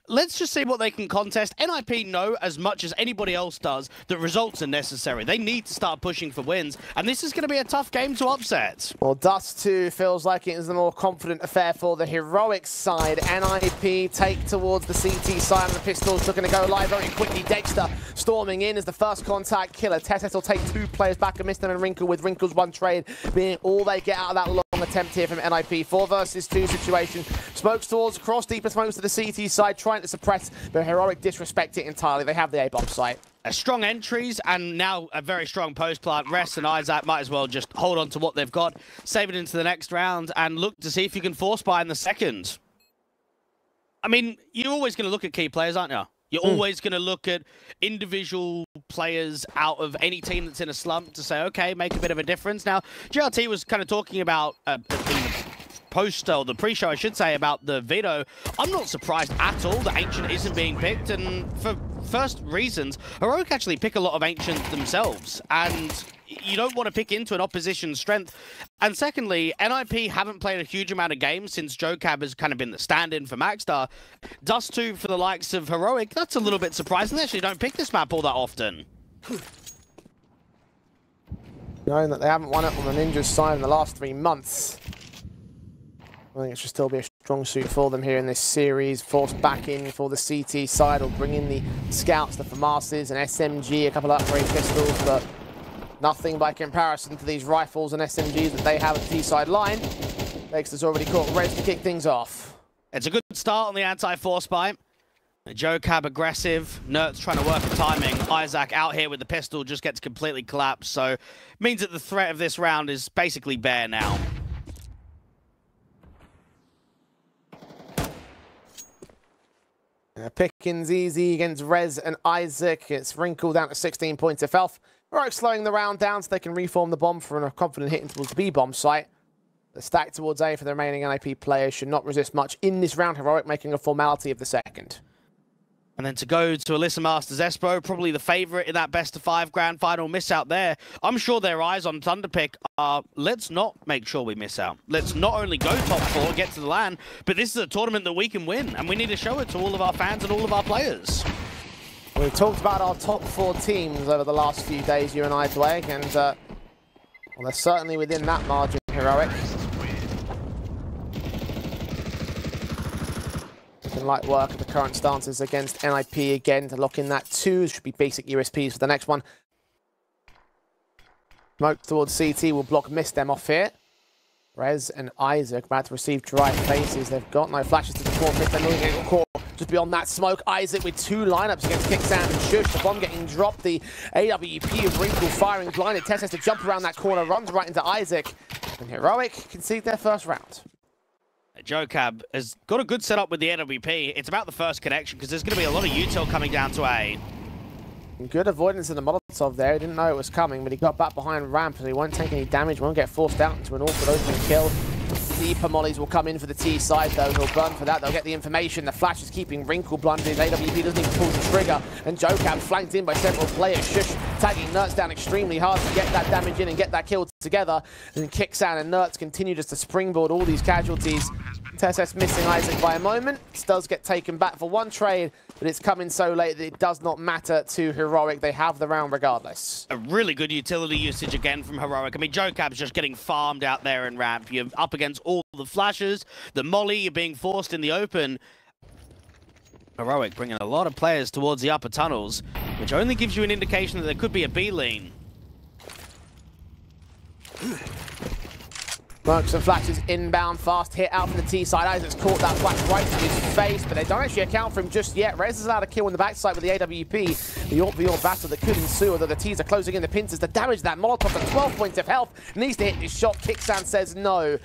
let's just see what they can contest. NiP know as much as anybody else does that results are necessary. They need to start pushing for wins, and this is going to be a tough game to upset. Well, Dust2 feels like it is the more confident affair for the heroic side. NiP take towards the CT side, and the Pistols looking to go live very quickly. Dexter storming in as the first contact killer. Tesset will take 2 players back and miss them, and Wrinkle with Wrinkle's 1 trade being all they get out of that long attempt here from NiP. 4 versus 2 situation. Smokes towards cross, deeper smokes to the CT side, trying to suppress, but Heroic disrespect it entirely. They have the A-bomb site. Strong entries, and now a very strong post plant. Rest and Isaac might as well just hold on to what they've got, save it into the next round, and look to see if you can force buy in the second. I mean, you're always going to look at key players, aren't you? You're always going to look at individual players out of any team that's in a slump to say, okay, make a bit of a difference. Now, GRT was kind of talking about the pre-show, I should say, about the veto. I'm not surprised at all that Ancient isn't being picked, and for first reasons, Heroic actually pick a lot of Ancient themselves, and you don't want to pick into an opposition's strength. And secondly, NiP haven't played a huge amount of games since Jocab has kind of been the stand-in for Maxstar. Dust2 for the likes of Heroic, that's a little bit surprising. They actually don't pick this map all that often. Knowing that they haven't won it on the Ninja's side in the last 3 months, I think it should still be a strong suit for them here in this series. Forced back in for the CT side, or bring in the scouts, the FAMASs, an SMG, a couple of upgrade pistols, but nothing by comparison to these rifles and SMGs that they have at the T-side line. Dexter's already caught Rez to kick things off. It's a good start on the anti-force buy. Jocab aggressive, Nert's trying to work the timing. Isaac out here with the pistol just gets completely collapsed, so means that the threat of this round is basically bare now. Pickings easy against Rez and Isaac. It's Wrinkle down to 16 points of health. Heroic slowing the round down so they can reform the bomb for a confident hit towards the B-bomb site. The stack towards A for the remaining NiP players should not resist much in this round. Heroic making a formality of the second. And then to go to Alyssa Masters Espo, probably the favourite in that best-of-5 grand final. Miss out there. I'm sure their eyes on Thunderpick are, let's not make sure we miss out. Let's not only go top 4, get to the LAN, but this is a tournament that we can win, and we need to show it to all of our fans and all of our players. We've talked about our top 4 teams over the last few days, you and I, Dwayne, and well, they're certainly within that margin, Heroic. Light work at the current stances against NiP again to lock in that 2. Should be basic USPs for the next one. Smoke towards CT will block miss them off here. Rez and Isaac about to receive dry faces. They've got no flashes to the core. They're moving it core. Just beyond that smoke, Isaac with 2 lineups against Kicksand and Shush. The bomb getting dropped. The AWP of Wrinkle firing blinded. Tess has to jump around that corner, runs right into Isaac. And Heroic concede their first round. Jocab has got a good setup with the NWP. It's about the first connection because there's going to be a lot of util coming down to A. Good avoidance of the Molotov there. He didn't know it was coming, but he got back behind ramp, so he won't take any damage, won't get forced out into an awkward open kill. Deeper mollies will come in for the T side, though. He'll burn for that. They'll get the information. The flash is keeping Wrinkle blunted. AWP doesn't even pull the trigger. And Jocab flanked in by several players. Shush tagging Nertz down extremely hard to get that damage in and get that kill together. And Kicksound and Nertz continue just to springboard all these casualties. TSS missing Isaac by a moment. This does get taken back for 1 trade, but it's coming so late that it does not matter to Heroic. They have the round regardless. A really good utility usage again from Heroic. I mean, Jocab's just getting farmed out there in ramp. You're up against all the flashes, the molly, you're being forced in the open. Heroic bringing a lot of players towards the upper tunnels, which only gives you an indication that there could be a B lane. Smokes and flashes inbound, fast hit out from the T side. Isaac's caught that flash right to his face, but they don't actually account for him just yet. Rez is allowed a kill in the backside with the AWP. The York battle that could ensue, although the T's are closing in the pincers to damage that Molotov at 12 points of health. Needs to hit this shot. Kicksand says no.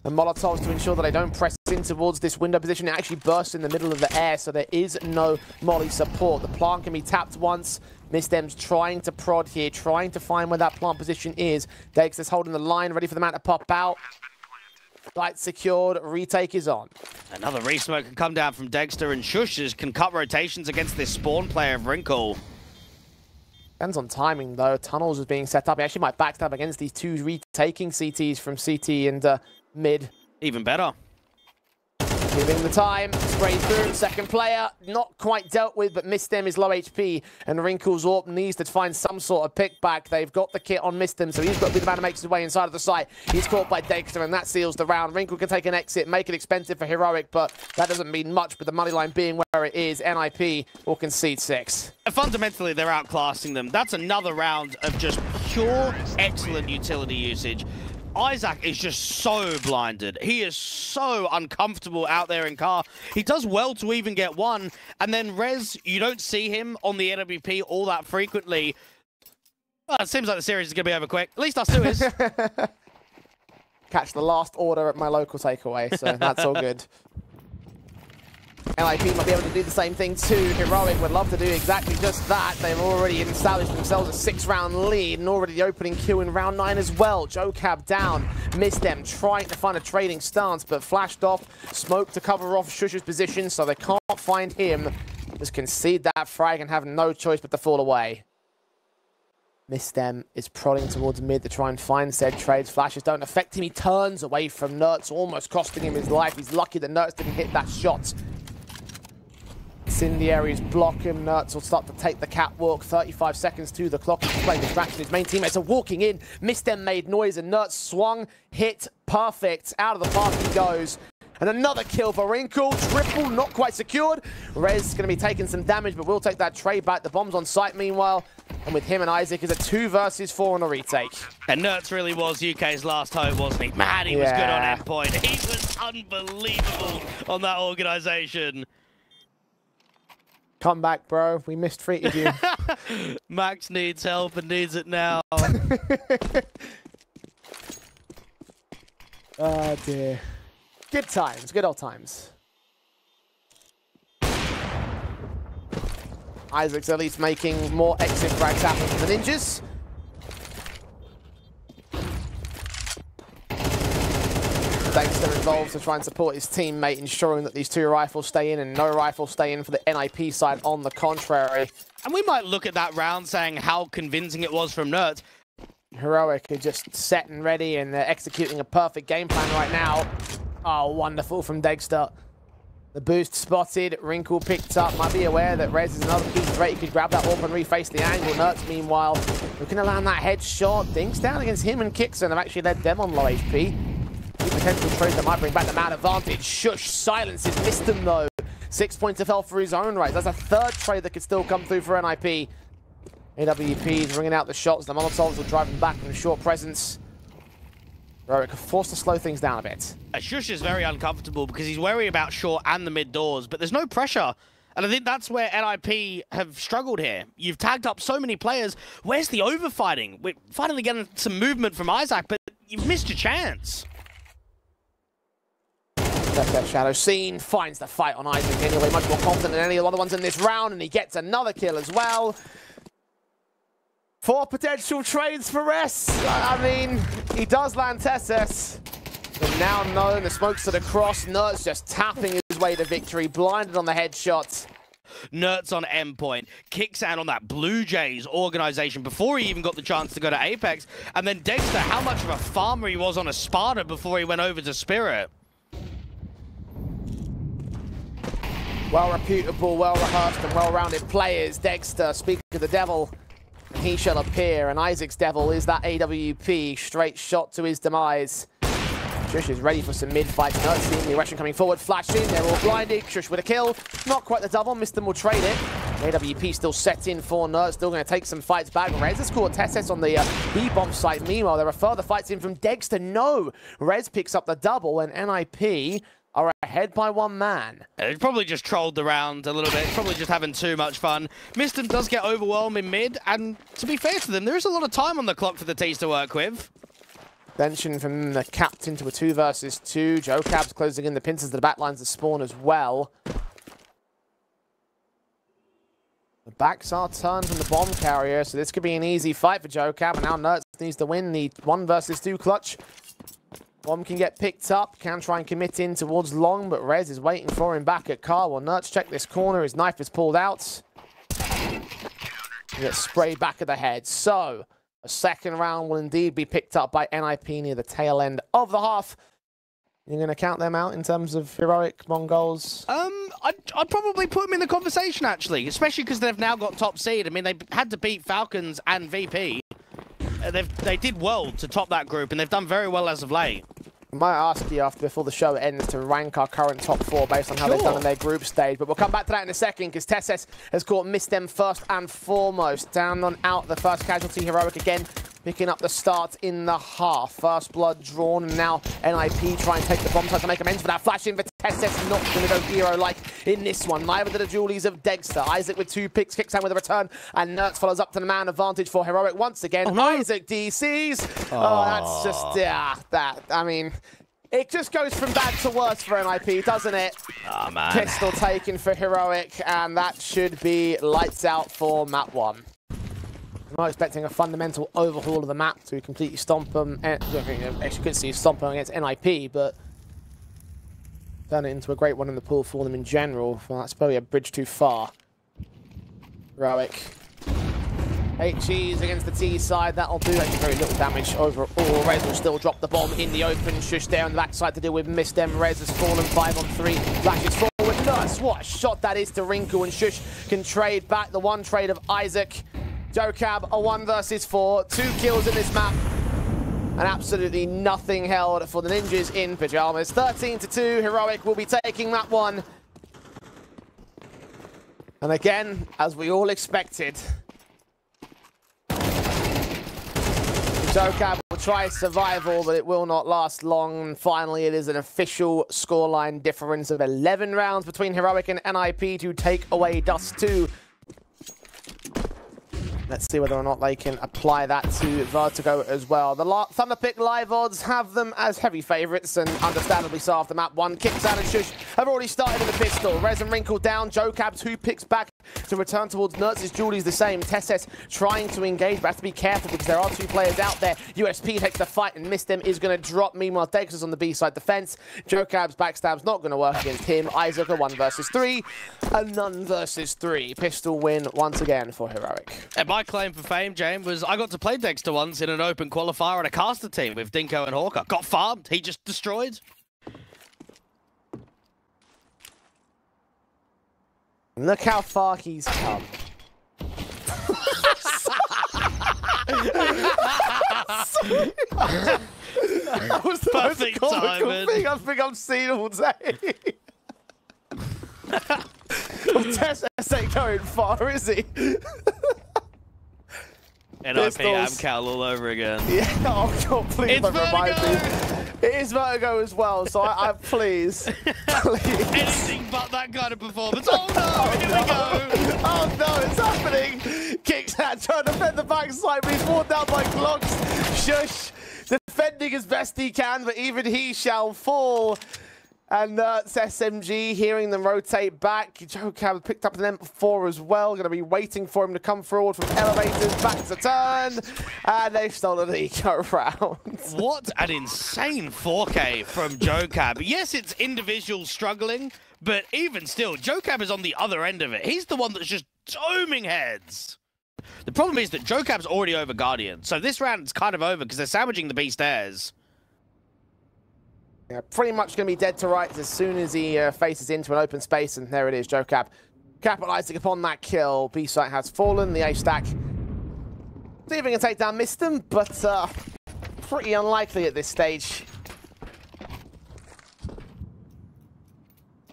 And Molotovs to ensure that they don't press in towards this window position. It actually bursts in the middle of the air, so there is no molly support. The plant can be tapped once. Misdem's trying to prod here, trying to find where that plant position is. Dexter's holding the line, ready for the man to pop out. Site secured, retake is on. Another resmoke can come down from Dexter, and Shush can cut rotations against this spawn player of Wrinkle. Depends on timing, though. Tunnels is being set up. He actually might backstab against these 2 retaking CTs from CT and mid. Even better. Giving the time, spray through, second player, not quite dealt with, but Mistem is low HP, and Wrinkle's AWP needs to find some sort of pick back. They've got the kit on Mistem, so he's got to be the man who makes his way inside of the site. He's caught by Dexter, and that seals the round. Wrinkle can take an exit, make it expensive for Heroic, but that doesn't mean much, with the money line being where it is. NiP will concede 6. Fundamentally, they're outclassing them. That's another round of just pure excellent utility usage. Isaac is just so blinded. He is so uncomfortable out there in car. He does well to even get one. And then Rez, you don't see him on the NWP all that frequently. Well, it seems like the series is going to be over quick. At least us two is. Catch the last order at my local takeaway, so that's all good. NiP might be able to do the same thing too. Heroic would love to do exactly just that. They've already established themselves a 6-round lead and already the opening kill in round 9 as well. Jocab down, Mistem trying to find a trading stance, but flashed off, smoke to cover off Shush's position, so they can't find him. Just concede that frag and have no choice but to fall away. Mistem is prodding towards mid to try and find said trades. Flashes don't affect him. He turns away from Nertz, almost costing him his life. He's lucky that Nertz didn't hit that shot. Incendiaries block him. Nertz will start to take the catwalk. 35 seconds to the clock. He's playing distraction. His main teammates are walking in. Mistem made noise and Nertz swung, hit, perfect. Out of the park he goes. And another kill for Wrinkle. Triple, not quite secured. Rez going to be taking some damage, but we'll take that trade back. The bomb's on site meanwhile. And with him and Isaac is a 2 versus 4 on a retake. And Nertz really was UK's last hope, wasn't he? Man, he was good on endpoint. He was unbelievable on that organization. Come back, bro. We mistreated you. Max needs help and needs it now. Oh, dear. Good times. Good old times. Isaac's at least making more exit frags happen for the Ninjas. Dexter involved to try and support his teammate, ensuring that these 2 rifles stay in and no rifles stay in for the NiP side on the contrary. And we might look at that round saying how convincing it was from Nertz. Heroic are just set and ready and they're executing a perfect game plan right now. Oh, wonderful from Dexter. The boost spotted, Wrinkle picked up, might be aware that Rez is another key threat. He could grab that AWP and reface the angle. Nertz, meanwhile, looking to land that headshot. Dinks down against him and Kixon have actually led them on low HP. Potential trades that might bring back the man advantage. Shush silences, missed him though. 6 points of health for his own right. That's a 3rd trade that could still come through for NiP. AWP is ringing out the shots. The Molotovs will drive him back in a short presence. Heroic forced to slow things down a bit. Shush is very uncomfortable because he's wary about short and the mid doors, but there's no pressure. And I think that's where NiP have struggled here. You've tagged up so many players. Where's the overfighting? We're finally getting some movement from Isaac, but you've missed your chance. That Shadow Scene finds the fight on Isaac anyway, much more confident than any of the other ones in this round, and he gets another kill as well. 4 potential trades for Rez. I mean, he does land Tessus. But now known, the smokes to the cross. Nertz just tapping his way to victory, blinded on the headshot. Nertz on endpoint, kicks out on that Blue Jays organization before he even got the chance to go to Apex. And then Dexter, how much of a farmer he was on a Sparta before he went over to Spirit. Well-reputable, well-rehearsed and well-rounded players. Dexter, speak of the devil, and he shall appear. And Isaac's devil is that AWP. Straight shot to his demise. Shush is ready for some mid-fight. Nertz seeing the aggression coming forward. Flash in, they're all blinded. Shush with a kill. Not quite the double. Mistem will trade it. AWP still set in for Nertz. Still going to take some fights back. Rez has caught Tessus on the B-bomb site. Meanwhile, there are further fights in from Dexter. No! Rez picks up the double, and NiP are ahead by 1 man. It's probably just trolled the round a little bit. Probably just having too much fun. Mistem does get overwhelmed in mid, and to be fair to them, there is a lot of time on the clock for the T's to work with. Benching from the captain to a 2 versus 2. Jocab's closing in the pincers to the back lines of spawn as well. The backs are turned from the bomb carrier, so this could be an easy fight for Jocab, and now Nertz needs to win the 1 versus 2 clutch. Bomb can get picked up, can try and commit in towards long, but Rez is waiting for him back at car. While Nertz check this corner, his knife is pulled out. He gets sprayed back at the head. So, a 2nd round will indeed be picked up by NiP near the tail end of the half. You're going to count them out in terms of heroic MongolZ? I'd probably put them in the conversation, actually, especially because they've now got top seed. I mean, they had to beat Falcons and VP. They did well to top that group, and they've done very well as of late. I might ask you before the show ends to rank our current top 4 based on how they've done in their group stage, but we'll come back to that in a second because TeSeS has caught MissTem first and foremost. Down on out, the first casualty, heroic again, picking up the start in the half. First blood drawn, and now NiP try and take the bomb site to make amends for that. Flash in for TeSeS, not going to go hero-like in this one. Neither did the Julies of Dexter. Isaac with 2 picks, kicks down with a return, and Nertz follows up to the man advantage for heroic once again. Oh, no. Isaac DCs. Oh, that's just, yeah, that, I mean, it just goes from bad to worse for NiP, doesn't it? Oh, man. Pistol taken for heroic, and that should be lights out for map 1. I'm not expecting a fundamental overhaul of the map to completely stomp them. Actually, could see stomp them against NiP, but turn it into a great one in the pool for them in general. Well, that's probably a bridge too far. Heroic. HEs against the T side, that'll do actually very little damage overall. Rez will still drop the bomb in the open. Shush there on the backside to deal with MissTem. Rez has fallen 5 on 3. Flashes forward. Nice, what a shot that is to Rinku, and Shush can trade back the one trade of Isaac. JoeCab, a 1 versus 4. 2 kills in this map. And absolutely nothing held for the Ninjas in Pyjamas. 13-2, heroic will be taking that one. And again, as we all expected, JoeCab will try survival, but it will not last long. And finally, it is an official scoreline difference of 11 rounds between heroic and NiP to take away Dust 2. Let's see whether or not they can apply that to Vertigo as well. The Thunderpick live odds have them as heavy favourites, and understandably so after map 1. Kicks out and Shush have already started in the pistol. Rez and Wrinkle down. JoeCab 2 picks back to return towards Nertz's. Julie's the same. TeSeS trying to engage, but has to be careful because there are 2 players out there. USP takes the fight, and MissTem is going to drop. Meanwhile, Dexter's on the B side defense. JoeCab's backstab's not going to work against him. Isaac a 1 versus 3. A none versus 3. Pistol win once again for heroic. And my claim for fame, James, was I got to play Dexter once in an open qualifier on a caster team with Dinko and Hawker. Got farmed. He just destroyed. Look how far he's come. That was the Perfect most comical timing. thing I think I've seen all day. Well, TeSeS ain't going far, is he? NiP Amcal all over again. Yeah, oh, please don't remind me. It is Vertigo as well, so I please. Please. Anything but that kind of performance. Oh no, here we go. Oh no, it's happening. Kicks out, trying to defend the backside, but he's worn down by Glocks. Shush, defending as best he can, but even he shall fall. And SMG hearing them rotate back. JoeCab picked up an M4 as well. Going to be waiting for him to come forward from elevators. Back to turn. And they've stolen the eco round. What an insane 4K from JoeCab. Yes, it's individuals struggling, but even still, JoeCab is on the other end of it. He's the one that's just doming heads. The problem is that JoeCab's already over Guardian. So this round's kind of over because they're sandwiching the B stairs. Yeah, pretty much going to be dead to rights as soon as he faces into an open space, and there it is, JoeCab capitalizing upon that kill. B site has fallen, the A stack. See if he can take down MissTem, but pretty unlikely at this stage.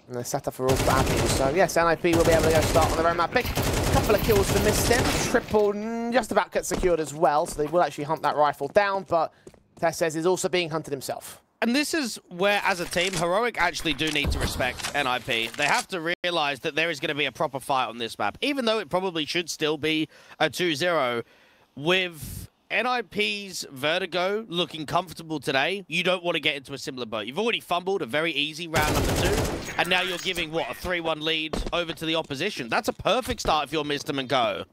And they're set up for all bad news. So yes, NiP will be able to go start on their own map. Big couple of kills for MissTem. Triple just about gets secured as well, so they will actually hunt that rifle down, but TeSeS is also being hunted himself. And this is where, as a team, heroic actually do need to respect NiP. They have to realize that there is going to be a proper fight on this map, even though it probably should still be a 2-0. With NiP's Vertigo looking comfortable today, you don't want to get into a similar boat. You've already fumbled a very easy round number 2, and now you're giving, what, a 3-1 lead over to the opposition. That's a perfect start if you're MissTem and Go.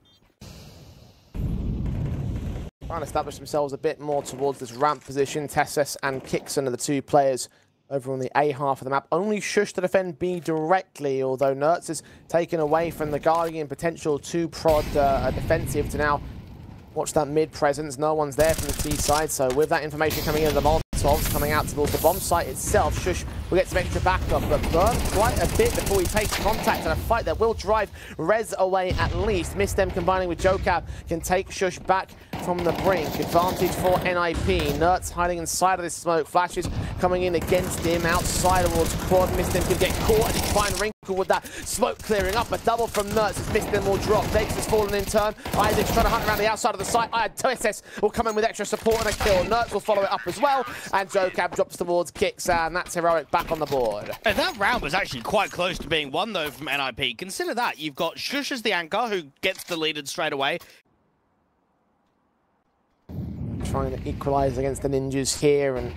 Trying to establish themselves a bit more towards this ramp position. TeSeS and Kixon are the 2 players over on the A half of the map. Only Shush to defend B directly, although Nertz is taken away from the Guardian potential to prod a defensive to now watch that mid presence. No one's there from the T side, so with that information coming in, the Molotov Molotovs coming out towards the bomb site itself. Sjuush will get some extra backup, but burn quite a bit before he takes contact in a fight that will drive Rez away at least. Mistem combining with Jocab can take Sjuush back from the brink. Advantage for NiP. Nertz hiding inside of this smoke. Flashes coming in against him outside towards Quad. Mistem can get caught and try and wrinkle with that smoke clearing up. A double from Nertz as Mistem will drop. Dex has fallen in turn. Isaac's trying to hunt around the outside of the site. TSS will come in with extra support and a kill. Nertz will follow it up as well. And Jocab drops towards Kicks, and that's Heroic back on the board. And that round was actually quite close to being won, though, from NiP. Consider that. You've got Sjuush as the anchor, who gets deleted straight away. Trying to equalize against the Ninjas here, and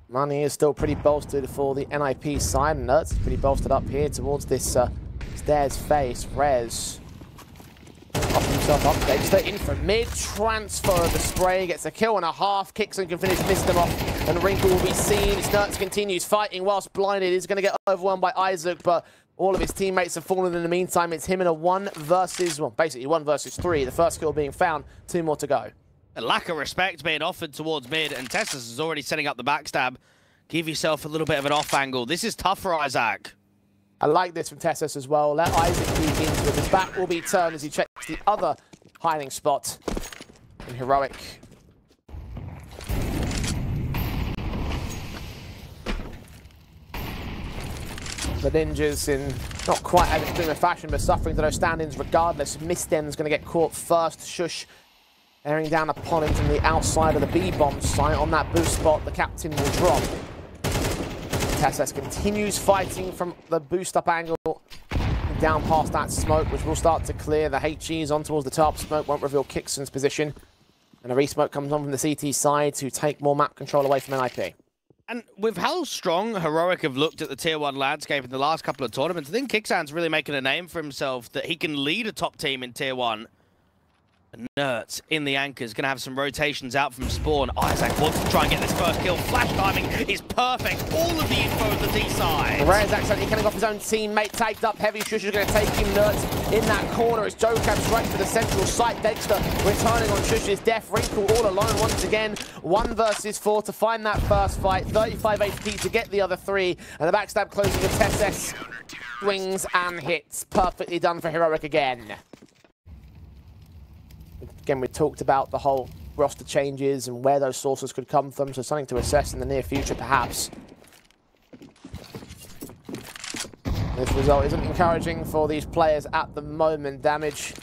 money is still pretty bolstered for the NiP side. Nertz is pretty bolstered up here towards this stairs face. Rez off himself up. Dexter in from mid, transfer of the spray, gets a kill and a half. Kicks and can finish Mistem off, and Wrinkle will be seen. As Nertz continues fighting whilst blinded. He's going to get overwhelmed by Isaac, but all of his teammates have fallen in the meantime. It's him in a 1 versus, well, basically 1 versus 3. The first kill being found, 2 more to go. A lack of respect being offered towards mid, and Tessus is already setting up the backstab. Give yourself a little bit of an off angle. This is tough for Isaac. I like this from Tessus as well. Let Isaac peek into it. His back will be turned as he checks the other hiding spot in Heroic. The Ninjas in not quite as extreme a fashion, but suffering to those stand-ins regardless. Mistem's going to get caught first. Sjuush bearing down upon him from the outside of the B-bomb site. On that boost spot, the captain will drop. Tessus continues fighting from the boost-up angle down past that smoke, which will start to clear. The HEs on towards the top. Smoke won't reveal Kixon's position. And a re-smoke comes on from the CT side to take more map control away from NiP. And with how strong Heroic have looked at the Tier 1 landscape in the last couple of tournaments, I think Kixan's really making a name for himself, that he can lead a top team in Tier 1. Nertz in the anchors, going to have some rotations out from spawn. Isaac wants to try and get this first kill. Flash timing is perfect. All of the info at the D side. Rez actually killing off his own teammate, tagged up heavy. Sjuush is going to take him. Nertz in that corner as Jocab strikes to the central site. Dexter returning on Sjuush's death. Wrinkle all alone once again. 1 versus 4 to find that first fight. 35 HP to get the other 3. And the backstab closing with TSS. Swings and hits. Perfectly done for Heroic again. Again, we talked about the whole roster changes and where those sources could come from, so something to assess in the near future, perhaps. This result isn't encouraging for these players at the moment. Damage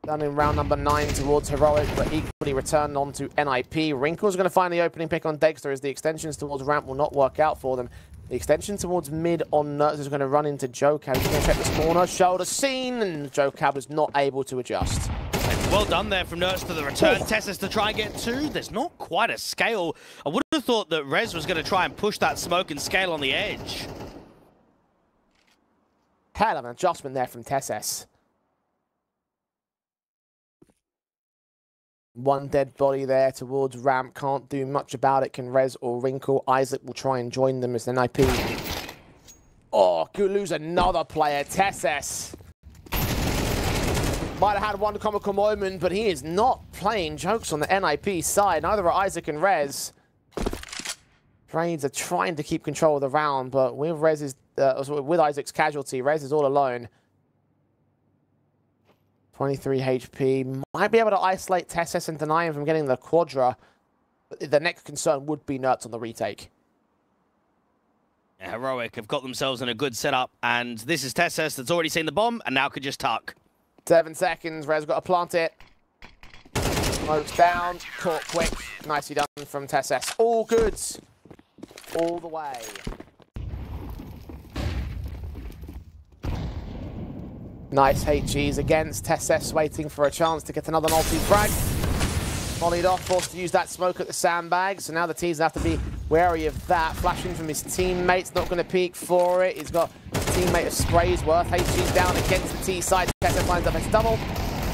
done in round number 9 towards Heroic, but equally returned on to NiP. Wrinkle's going to find the opening pick on Dexter as the extensions towards ramp will not work out for them. The extension towards mid on Nertz is going to run into Jocab. He's going to check the spawner, shoulder seen, and Jocab is not able to adjust. Well done there from Nertz to the return. Tessus to try and get 2. There's not quite a scale. I would have thought that Rez was going to try and push that smoke and scale on the edge. Hell of an adjustment there from Tessus. 1 dead body there towards ramp. Can't do much about it. Can Rez or Wrinkle? Isaac will try and join them as the NiP. Oh, could lose another player. Tessus might have had one comical moment, but he is not playing jokes on the NiP side. Neither are Isaac and Rez. Trades are trying to keep control of the round, but with with Isaac's casualty, Rez is all alone. 23 HP. Might be able to isolate Tessus and deny him from getting the Quadra. But the next concern would be Nertz on the retake. Yeah, Heroic have got themselves in a good setup, and this is Tessus that's already seen the bomb and now could just tuck. 7 seconds. Rez got to plant it. Smoke's down. Caught quick. Nicely done from Tessus. All good. All the way. Nice HGs against Tessus, waiting for a chance to get another multi-frag. Volleyed off, forced to use that smoke at the sandbag, so now the T's have to be wary of that. Flashing from his teammates, not going to peek for it. He's got a teammate of Spraysworth. HG's down against the T side. Tessus lines up his double.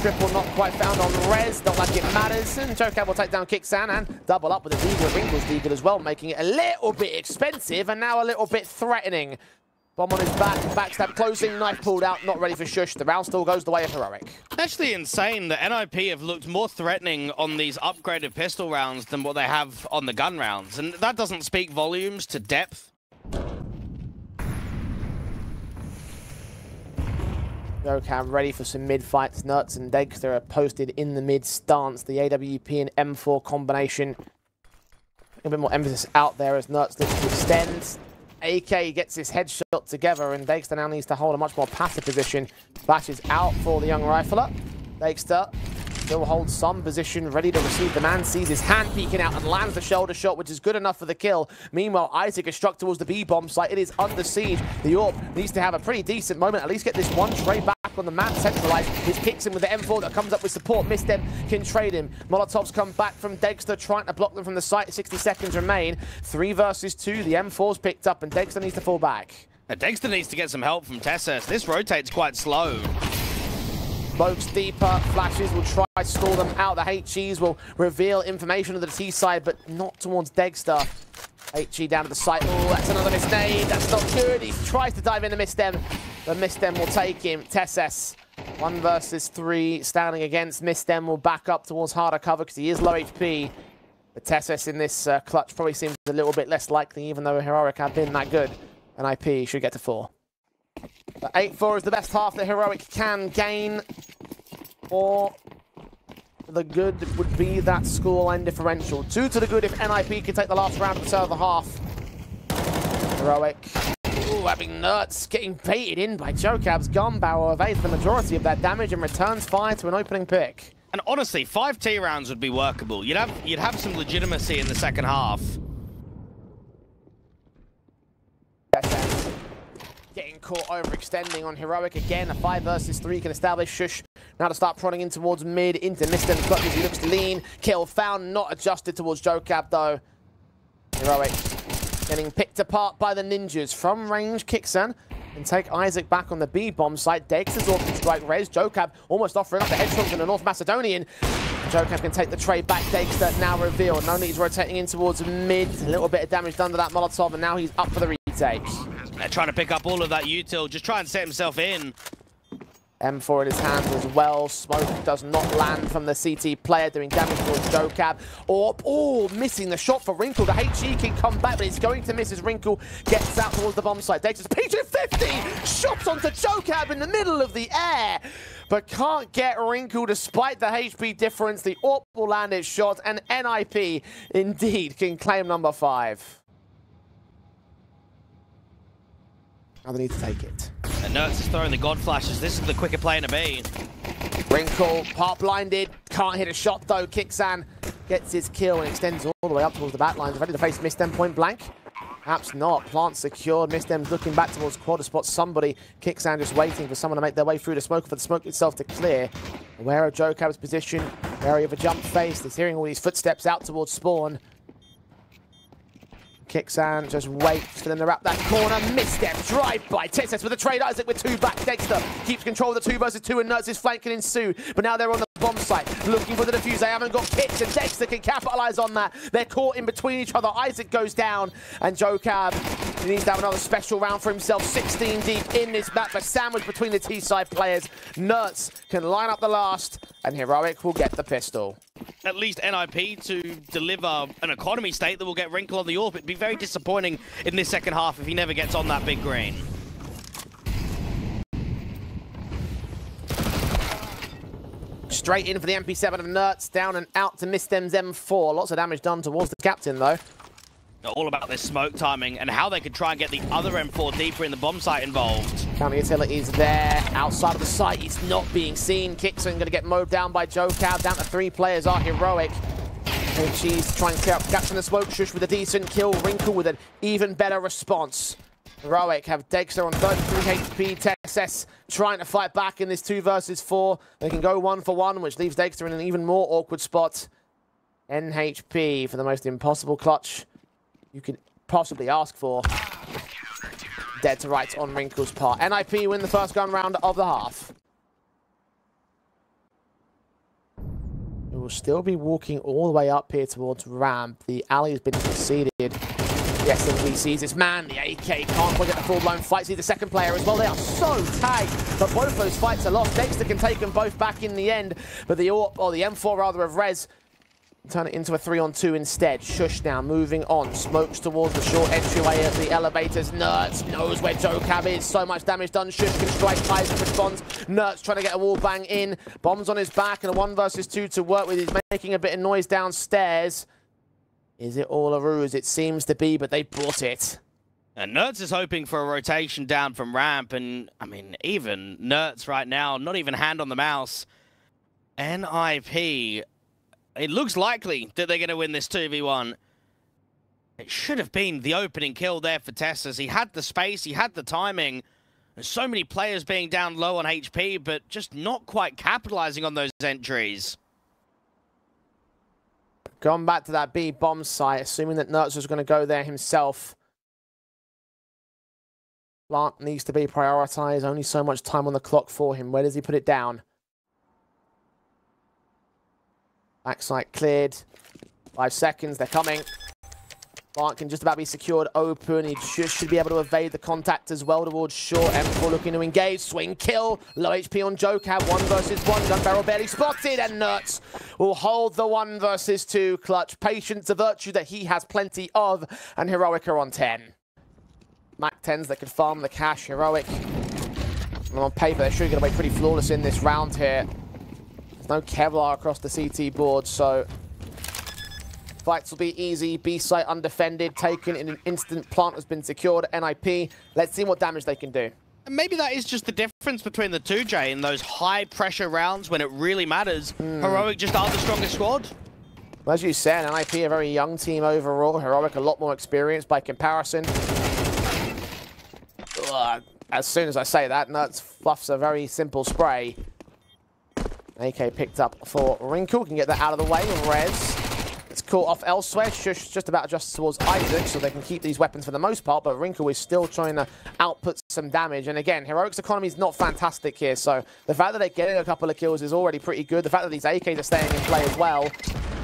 Triple not quite found on Rez, don't like it matters. And Jocab will take down Kixan and double up with a Deagle. Wrinkle's Deagle as well, making it a little bit expensive and now a little bit threatening Bomb on his back, backstab closing, NiP pulled out, not ready for shush. The round still goes the way of Heroic. Actually insane that NiP have looked more threatening on these upgraded pistol rounds than what they have on the gun rounds. And that doesn't speak volumes to depth. JoeCab ready for some mid-fights. Nuts and Dexter are posted in the mid stance. The AWP and M4 combination. A bit more emphasis out there as Nuts looks to extend. AK gets his headshot together, and Dexter now needs to hold a much more passive position. Flashes out for the young rifler. Dexter still holds some position, ready to receive. The man sees his hand peeking out and lands the shoulder shot, which is good enough for the kill. Meanwhile, Isaac is struck towards the B-bomb site. It is under siege. The AWP needs to have a pretty decent moment, at least get this one trade back on the map centralized. His kicks in with the M4 that comes up with support. Mistem can trade him. Molotovs come back from Dexter, trying to block them from the site. 60 seconds remain. 3 versus 2. The M4's picked up, and Dexter needs to fall back. Dexter needs to get some help from Tessus. This rotates quite slow. Smokes deeper, flashes will try to stall them out. The HEs will reveal information on the T side, but not towards Dexter. HE down to the site. Oh, that's another misnade. That's not good. He tries to dive into Mistem, but Mistem will take him. Tessus, 1 versus 3, standing against Mistem, will back up towards harder cover because he is low HP. But Tessus in this clutch probably seems a little bit less likely, even though Heroic have been that good. And IP should get to 4. But 8-4 is the best half that Heroic can gain. Or the good would be that scoreline differential. 2 to the good if NiP can take the last round of the third of the half. Heroic. Ooh, having Nuts getting baited in by JoeCab's gun barrel, evades the majority of that damage and returns fire to an opening pick. And honestly, 5 T rounds would be workable. You'd have some legitimacy in the second half. Getting caught overextending on Heroic again. A 5 versus 3 can establish shush. Now to start prodding in towards mid, into Mistem clutches. He looks lean. Kill found, not adjusted towards JoeCab though. Heroic getting picked apart by the ninjas. From range, Kixan and take Isaac back on the B-bomb site. Dexter's off to strike res. JoeCab almost offering up the headshot from the North Macedonian. JoeCab can take the trade back. Dexter now revealed. Noni is rotating in towards mid. A little bit of damage done to that Molotov, and now he's up for the retake. They're trying to pick up all of that util, just try and set himself in. M4 in his hands as well. Smoke does not land from the CT player, doing damage towards JoeCab. Oh, missing the shot for Wrinkle. The HE can come back, but it's going to miss as Wrinkle gets out towards the bomb site. Dexter's P250 shot onto JoeCab in the middle of the air, but can't get Wrinkle despite the HP difference. The AWP will land its shot, and NiP indeed can claim number 5. Now they need to take it. And Nerds is throwing the God Flashes. This is the quicker play in a B. Wrinkle, part blinded, can't hit a shot though. Kixan gets his kill and extends all the way up towards the back lines. Ready to face Mistem point blank? Perhaps not. Plant secured. Mistem's looking back towards quarter spot. Somebody, Kixan just waiting for someone to make their way through the smoke, for the smoke itself to clear. Aware of JoeCab's position, wary of a jump face. He's hearing all these footsteps out towards spawn. Kixan just waits for them to wrap that corner. Misstep, drive by. Tessus with a trade. Isaac with 2 back. Dexter keeps control of the 2 versus 2, and Nuts is flanking ensue. But now they're on the bomb site, looking for the defuse. They haven't got kits, and Dexter can capitalize on that. They're caught in between each other. Isaac goes down, and JoeCab needs to have another special round for himself. 16 deep in this map, a sandwich between the T-side players. Nuts can line up the last, and Heroic will get the pistol. At least NiP to deliver an economy state that will get Wrinkle on the AWP. It'd be very disappointing in this second half if he never gets on that big green. Straight in for the MP7 of Nuts, down and out to Mistem's M4. Lots of damage done towards the captain though. All about this smoke timing and how they could try and get the other M4 deeper in the bomb site involved. Counter utilities there, outside of the site, he's not being seen. Kixan going to get mowed down by JoeCab. Down to 3 players are Heroic. HE's trying to capture the smoke. Shush with a decent kill. Wrinkle with an even better response. Heroic have Dexter on 33 HP. Tessus trying to fight back in this 2 versus 4. They can go 1 for 1, which leaves Dexter in an even more awkward spot. NHP for the most impossible clutch you could possibly ask for. Dead to rights on Wrinkle's part. NiP win the first gun round of the half. We will still be walking all the way up here towards ramp. The alley has been conceded. The SMG sees this man, the AK can't quite get the full-blown fight. See the second player as well. They are so tagged, but both those fights are lost. Dexter can take them both back in the end, but the AWP, or the M4 rather, of Rez turn it into a 3-on-2 instead. Shush now moving on. Smokes towards the short entryway at the elevators. Nerds knows where Jocab is. So much damage done. Shush can strike. Isaac responds. Nerds trying to get a wall bang in. Bombs on his back and a 1 versus 2 to work with. He's making a bit of noise downstairs. Is it all a ruse? It seems to be, but they brought it. And Nerds is hoping for a rotation down from ramp. And, I mean, even Nerds right now, not even hand on the mouse. NiP... It looks likely that they're going to win this 2v1. It should have been the opening kill there for Tessus. He had the space, he had the timing. There's so many players being down low on HP, but just not quite capitalizing on those entries. Gone back to that B bomb site, assuming that Nerds was going to go there himself. Plant needs to be prioritized. Only so much time on the clock for him. Where does he put it down? Backside cleared. 5 seconds, they're coming. Bart can just about be secured open. He should be able to evade the contact as well towards short. M4 looking to engage. Swing kill. Low HP on Jocab. 1 versus 1. Gun barrel barely spotted. And Nerds will hold the 1 versus 2 clutch. Patience, a virtue that he has plenty of. And Heroic are on 10. Mac 10s that can farm the cash. Heroic. And on paper, they're sure get away pretty flawless in this round here. There's no Kevlar across the CT board, so fights will be easy. B site undefended, taken in an instant. Plant has been secured. NiP. Let's see what damage they can do. Maybe that is just the difference between the two, Jay. In those high-pressure rounds when it really matters, Heroic just are the strongest squad. Well, as you said, NiP a very young team overall. Heroic a lot more experienced by comparison. As soon as I say that, Nuts fluffs a very simple spray. AK picked up for Wrinkle. Can get that out of the way. Rez. It's caught off elsewhere. Shush just about adjusted towards Isaac, so they can keep these weapons for the most part, but Wrinkle is still trying to output some damage. And again, Heroic's economy is not fantastic here, so the fact that they're getting a couple of kills is already pretty good. The fact that these AKs are staying in play as well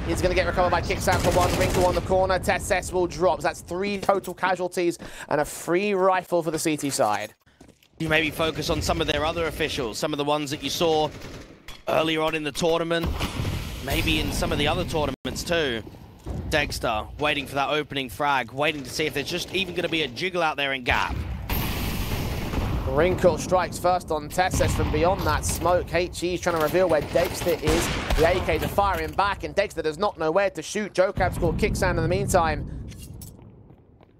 is going to get recovered by Kickstand for 1. Wrinkle on the corner. Tessus will drop. So that's 3 total casualties and a free rifle for the CT side. You maybe focus on some of their other officials, some of the ones that you saw earlier on in the tournament, maybe in some of the other tournaments too. Dexter waiting for that opening frag, waiting to see if there's just even going to be a jiggle out there in gap. Wrinkle strikes first on Tessus from beyond that smoke. HE's trying to reveal where Dexter is. The AKs are firing back, and Dexter does not know where to shoot. Jocab scored Kickstand in the meantime.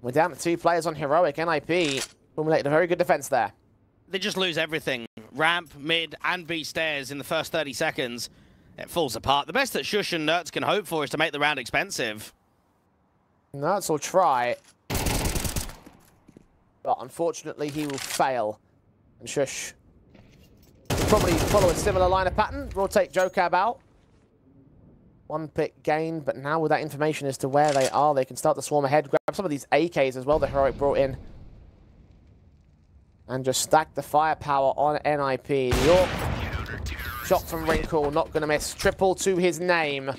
We're down to 2 players on Heroic. NiP formulated a very good defense there. They just lose everything. Ramp, mid, and B stairs in the first 30 seconds. It falls apart. The best that Shush and Nerds can hope for is to make the round expensive. Nerds will try. But unfortunately, he will fail. And Shush will probably follow a similar line of pattern. Rotate Jocab out. 1 pick gained, but now with that information as to where they are, they can start to swarm ahead. Grab some of these AKs as well that Heroic brought in. And just stack the firepower on NiP. York. Shot from Wrinkle, not going to miss. Triple to his name.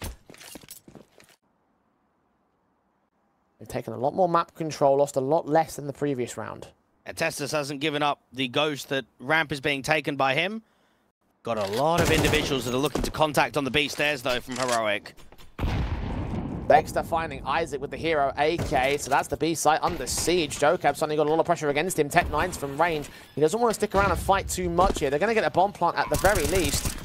They've taken a lot more map control, lost a lot less than the previous round. And Tessus hasn't given up the ghost that ramp is being taken by him. Got a lot of individuals that are looking to contact on the B stairs, though, from Heroic. Dexter finding Isaac with the hero AK, so that's the B site under siege. Jocab suddenly got a lot of pressure against him. Tech 9's from range. He doesn't want to stick around and fight too much here. They're going to get a bomb plant at the very least.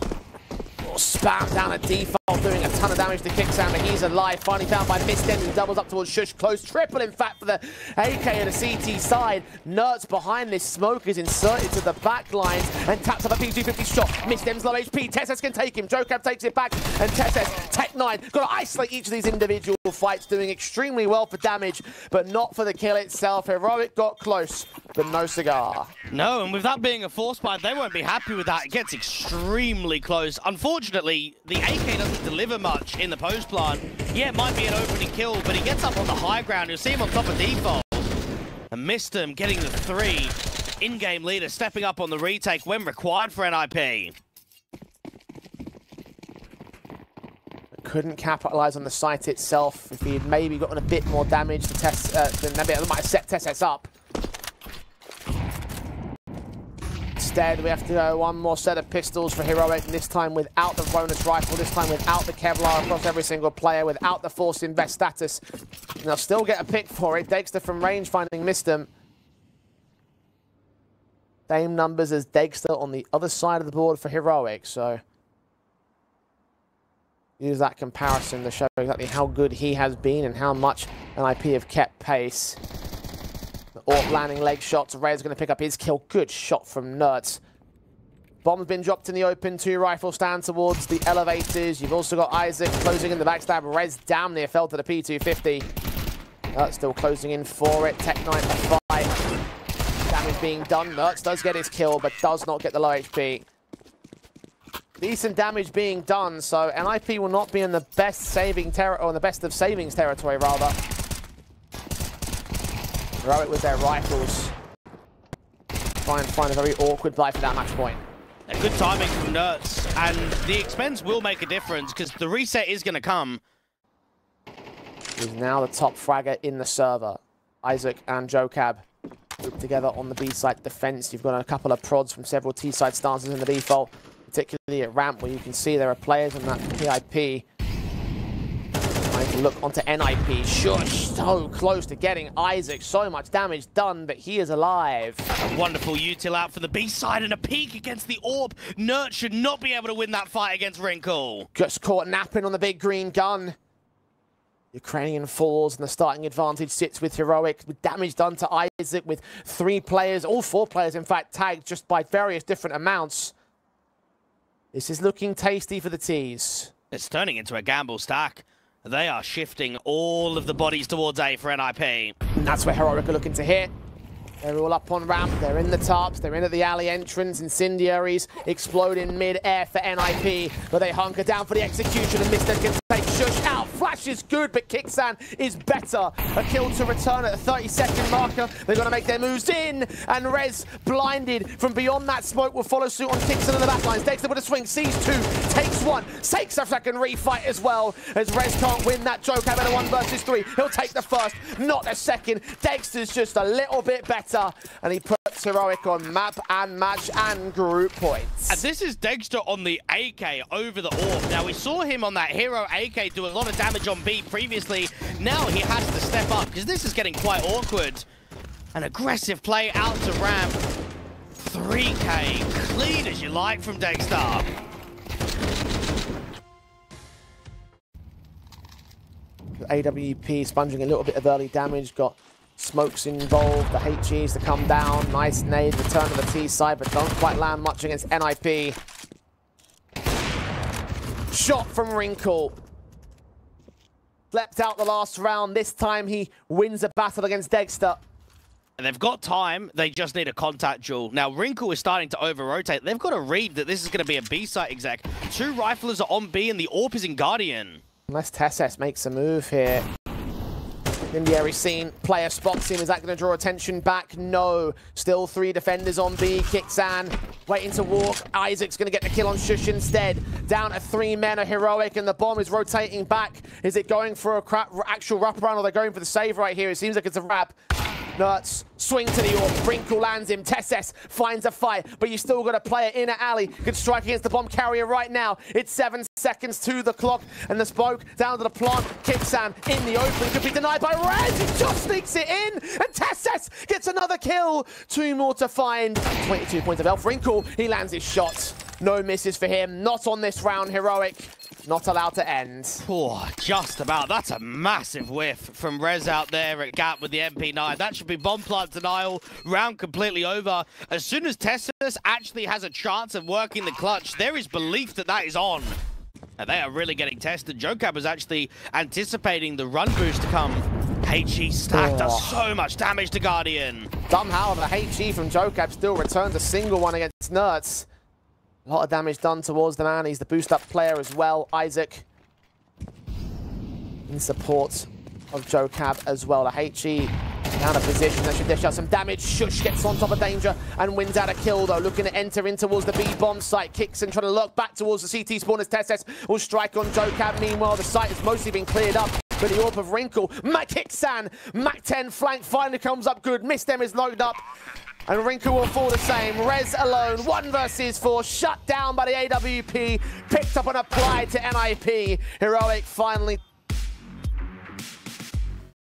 Spam down a default, doing a ton of damage to Kickstand, but he's alive. Finally found by Mistem, who doubles up towards Shush. Close triple, in fact, for the AK and the CT side. Nerds behind this smoke is inserted to the back lines and taps up a P250 shot. Mistem's low HP. Tessus can take him. Jocab takes it back, and Tessus, Tech 9, got to isolate each of these individual fights, doing extremely well for damage, but not for the kill itself. Heroic got close, but no cigar. No, and with that being a force buy, they won't be happy with that. It gets extremely close. Unfortunately, the AK doesn't deliver much in the post plant. Yeah, it might be an opening kill, but he gets up on the high ground. You'll see him on top of default. And Mistem getting the 3. In-game leader stepping up on the retake when required for NiP. couldn't capitalize on the site itself. If he had maybe gotten a bit more damage, the test, then maybe it might have set TeSeS up. Instead, we have to go one more set of pistols for Heroic, and this time without the bonus rifle, this time without the Kevlar across every single player, without the forced invest status. And they'll still get a pick for it. Dexter from range finding Mistem. Same numbers as Dexter on the other side of the board for Heroic, so use that comparison to show exactly how good he has been and how much NiP have kept pace. The AWP landing leg shots. Red's going to pick up his kill. Good shot from Nertz. Bomb's been dropped in the open. 2 rifles stand towards the elevators. You've also got Isaac closing in the backstab. Red's damn near fell to the P250. Nertz still closing in for it. Tech 9 to 5. Damage being done. Nertz does get his kill, but does not get the low HP. Decent damage being done, so NiP will not be in the best saving territory, or in the best of savings territory, rather. Heroic with their rifles. Try and find a very awkward play for that match point. A good timing from Nertz, and the expense will make a difference because the reset is going to come. He's now the top fragger in the server. Isaac and Jokab grouped together on the B side defense. You've got a couple of prods from several T side stances in the default, particularly at ramp, where you can see there are players on that PIP. Trying to look onto NiP. Shush, so close to getting Isaac. So much damage done, but he is alive. A wonderful util out for the B side and a peek against the AWP. Nertz should not be able to win that fight against Wrinkle. Just caught napping on the big green gun. Ukrainian falls and the starting advantage sits with Heroic, with damage done to Isaac, with 3 players, all 4 players in fact, tagged just by various different amounts. This is looking tasty for the T's. It's turning into a gamble stack. They are shifting all of the bodies towards A for NiP. And that's where Heroic are looking to hit. They're all up on ramp, they're in the tarps, they're in at the alley entrance. Incendiaries explode in mid-air for NiP, but they hunker down for the execution, and Mr. can take Shush out. Flash is good, but Kixan is better. A kill to return at the 30-second marker. They're going to make their moves in, and Rez, blinded from beyond that smoke, will follow suit on Kixan in the backlines. Dexter with a swing, sees 2, takes 1, takes a second refight as well, as Rez can't win that Jokab in a 1 versus 3. He'll take the first, not the second. Dexter's just a little bit better, and he puts Heroic on map and match and group points. And this is Dexter on the AK over the AWP. Now, we saw him on that hero AK do a lot of damage on B previously. Now he has to step up, because this is getting quite awkward. An aggressive play out to ramp. 3K, clean as you like from Dexter. AWP sponging a little bit of early damage, got smokes involved, the HEs to come down, nice nade, return to the T side, but don't quite land much against NiP. Shot from Wrinkle. Slept out the last round, this time he wins a battle against Dexter. And they've got time, they just need a contact duel. Now, Wrinkle is starting to over-rotate. They've got to read that this is going to be a B-site exec. 2 riflers are on B and the AWP is in Guardian. Unless TeSeS makes a move here. Incendiary scene, player spots him. Is that going to draw attention back? No. Still 3 defenders on B. Kixan waiting to walk. Isaac's going to get the kill on Shush instead. Down to 3 men are Heroic, and the bomb is rotating back. Is it going for a actual wraparound, or they're going for the save right here? It seems like it's a wrap. Nertz, swing to the AWP. Wrinkle lands him. TeSeS finds a fight, but you still got a player in at alley. Could strike against the bomb carrier right now. It's 7 seconds to the clock, and the smoke down to the plant. Kixan in the open, could be denied by Rez. He just sneaks it in, and TeSeS gets another kill. 2 more to find. 22 points of health. Wrinkle, he lands his shot. No misses for him. Not on this round. Heroic not allowed to end. Oh, just about. That's a massive whiff from Rez out there at Gap with the MP9. That should be bomb plant denial. Round completely over. As soon as TeSeS actually has a chance of working the clutch, there is belief that that is on. And they are really getting tested. Jokab was actually anticipating the run boost to come. HE stack does so much damage to Guardian. Somehow the HE from Jokab still returns a single one against Nertz. A lot of damage done towards the man. He's the boost-up player as well. Isaac in support of Jocab as well. The HE down a position that should dish out some damage. Shush gets on top of danger and wins out a kill though. Looking to enter in towards the B bomb site. Kicks and trying to look back towards the CT spawn as Testes will strike on Jocab. Meanwhile, the site has mostly been cleared up. But the AWP of Wrinkle, Mac-San, Mac-10 flank finally comes up good. Mistem is loaded up. And Wrinkle will fall the same. Rez alone, 1 versus 4, shut down by the AWP, picked up and applied to NiP. Heroic finally